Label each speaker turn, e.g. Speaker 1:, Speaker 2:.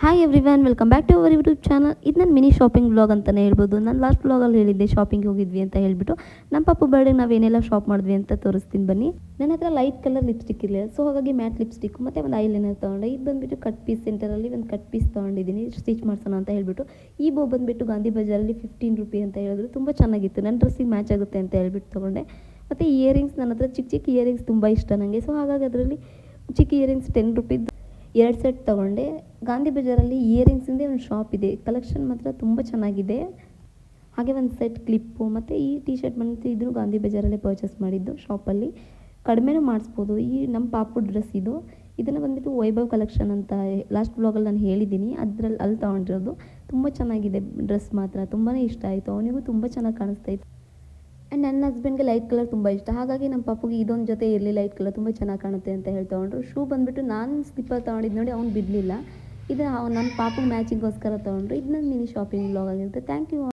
Speaker 1: Hi everyone, welcome back to our YouTube channel. ಇದು ನನ್ನ mini shopping vlog ಅಂತಲೇ ಹೇಳ್ಬೋದು. ನಾನು ಲಾಸ್ಟ್ ವ್ಲಾಗಲ್ಲಿ ಹೇಳಿದ್ದೆ ಶಾಪಿಂಗ್ ಹೋಗಿದ್ವಿ ಅಂತ ಹೇಳ್ಬಿಟ್ಟು. ನಮ್ಮ ಪಾಪು ಬರ್ಡೇಗೆ ನಾವೇನೆಲ್ಲ ಶಾಪ್ ಮಾಡಿದ್ವಿ ಅಂತ ತೋರಿಸ್ತೀನಿ ಬನ್ನಿ. ನನ್ನ ಹತ್ರ ಲೈಟ್ ಕಲರ್ ಲಿಪ್ಸ್ಟಿಕ್ ಇರಲಿಲ್ಲ, ಸೊ ಹಾಗಾಗಿ ಮ್ಯಾಟ್ ಲಿಪ್ಸ್ಟಿಕ್ ಮತ್ತು ಒಂದು ಐಲೈನರ್ ತೊಗೊಂಡೆ. ಇದು ಬಂದುಬಿಟ್ಟು ಕಟ್ ಪೀಸ್ ಸೆಂಟರಲ್ಲಿ ಒಂದು ಕಟ್ ಪೀಸ್ ತೊಗೊಂಡಿದ್ದೀನಿ ಸ್ಟಿಚ್ ಮಾಡ್ಸೋಣ ಅಂತ ಹೇಳ್ಬಿಟ್ಟು. ಈ ಬೋ ಬಂದುಬಿಟ್ಟು ಗಾಂಧಿ ಬಜಾರಲ್ಲಿ 15 ರೂಪಿ ಅಂತ ಹೇಳಿದ್ರು. ತುಂಬ ಚೆನ್ನಾಗಿತ್ತು, ನನ್ನ ಡ್ರೆಸ್ಸಿಗೆ ಮ್ಯಾಚ್ ಆಗುತ್ತೆ ಅಂತ ಹೇಳ್ಬಿಟ್ಟು ತೊಗೊಂಡೆ. ಮತ್ತು ಇಯರಿಂಗ್ಸ್, ನನ್ನ ಹತ್ರ ಚಿಕ್ಕ ಚಿಕ್ಕ ಇಯರಿಂಗ್ಸ್ ತುಂಬ ಇಷ್ಟ ನನಗೆ, ಸೊ ಹಾಗಾಗಿ ಅದರಲ್ಲಿ ಚಿಕ್ಕ ಇಯರಿಂಗ್ಸ್ 10 ರೂಪೀದು 2 ಸೆಟ್ ತೊಗೊಂಡೆ. ಗಾಂಧಿ ಬಜಾರಲ್ಲಿ ಇಯರಿಂಗ್ಸಿಂದೇ ಒಂದು ಶಾಪ್ ಇದೆ, ಕಲೆಕ್ಷನ್ ಮಾತ್ರ ತುಂಬ ಚೆನ್ನಾಗಿದೆ. ಹಾಗೆ ಒಂದು ಸೆಟ್ ಕ್ಲಿಪ್ಪು ಮತ್ತು ಈ ಟಿ ಶರ್ಟ್ ಬಂದು ಇದನ್ನು ಗಾಂಧಿ ಬಜಾರಲ್ಲೇ ಪರ್ಚೇಸ್ ಮಾಡಿದ್ದು ಶಾಪಲ್ಲಿ. ಕಡಿಮೆನೂ ಮಾಡಿಸ್ಬೋದು. ಈ ನಮ್ಮ ಪಾಪು ಡ್ರೆಸ್ ಇದನ್ನು ಬಂದುಬಿಟ್ಟು ವೈಭವ್ ಕಲೆಕ್ಷನ್ ಅಂತ ಲಾಸ್ಟ್ ಬ್ಲಾಗಲ್ಲಿ ನಾನು ಹೇಳಿದ್ದೀನಿ, ಅಲ್ಲಿ ತೊಗೊಂಡಿರೋದು. ತುಂಬ ಚೆನ್ನಾಗಿದೆ ಡ್ರೆಸ್, ಮಾತ್ರ ತುಂಬಾ ಇಷ್ಟ ಆಯಿತು. ಅವನಿಗೂ ತುಂಬ ಚೆನ್ನಾಗಿ ಕಾಣಿಸ್ತಾ ಇತ್ತು. ಆ್ಯಂಡ್ ನನ್ನ ಹಸ್ಬೆಂಡ್ಗೆ ಲೈಟ್ ಕಲರ್ ತುಂಬ ಇಷ್ಟ, ಹಾಗಾಗಿ ನಮ್ಮ ಪಾಪುಗೆ ಇದೊಂದು ಜೊತೆ ಇರಲಿ, ಲೈಟ್ ಕಲರ್ ತುಂಬ ಚೆನ್ನಾಗಿ ಕಾಣುತ್ತೆ ಅಂತ ಹೇಳಿ ತೊಗೊಂಡ್ರು. ಶೂ ಬಂದುಬಿಟ್ಟು ನಾನು ಸ್ಲಿಪ್ಪರ್ ತೊಗೊಂಡಿದ್ದು ನೋಡಿ ಅವ್ನು ಬಿಡಲಿಲ್ಲ. ಇದು ನನ್ನ ಪಾಪುಗೆ ಮ್ಯಾಚಿಂಗೋಸ್ಕರ ತೊಗೊಂಡ್ರು. ಇದು ನನ್ನ ಮಿನಿ ಶಾಪಿಂಗ್ ವ್ಲಾಗ್ ಆಗಿರುತ್ತೆ. Thank you.